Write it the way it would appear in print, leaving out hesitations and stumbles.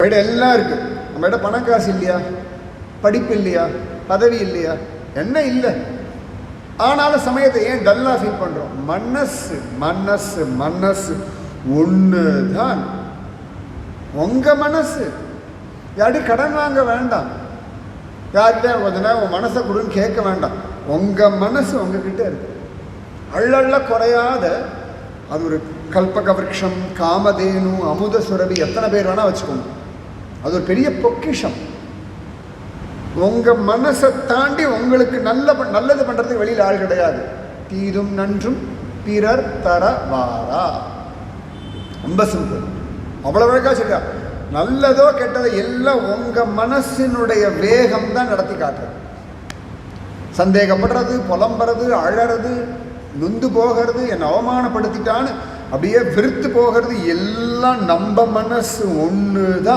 நம்மகிட்ட எல்லாம் இருக்கு. நம்மகிட்ட பணம் காசு இல்லையா, படிப்பு இல்லையா, பதவி இல்லையா, என்ன இல்லை. ஆனாலும் சமயத்தை ஏன் டல்லா ஃபீல் பண்றோம்? மனசு மனசு மனசு ஒண்ணுதான். உங்க மனசு யாரு கடன் வாங்க வேண்டாம், யார்கிட்ட கொஞ்ச நேரம் உன் மனசை கொடுன்னு கேட்க வேண்டாம். உங்க மனசு உங்ககிட்ட இருக்கு. அள்ளள்ள குறையாத அது ஒரு கல்பக விருட்சம், காமதேனு, அமுத சுரபி, எத்தனை பேர் வேணா வச்சுக்கோங்க. அது ஒரு பெரிய பொக்கிஷம். உங்க மனசை தாண்டி உங்களுக்கு நல்லது பண்றதுக்கு வெளியில் ஆள் கிடையாது. தீதும் நன்றும் பிறர் தர வாரா. ரொம்ப சிம்பிள். அவ்வளவு அழகா சொல்லியா, நல்லதோ கெட்டதோ எல்லாம் உங்க மனசினுடைய வேகம் தான் நடத்தி காட்டுறது. சந்தேகப்படுறது, புலம்புறது, அழறது, நொந்து போகிறது, என்னை அவமானப்படுத்திட்டான்னு அப்படியே வெறுத்து போகிறது, எல்லாம் நம்ம மனசு ஒன்று தான்.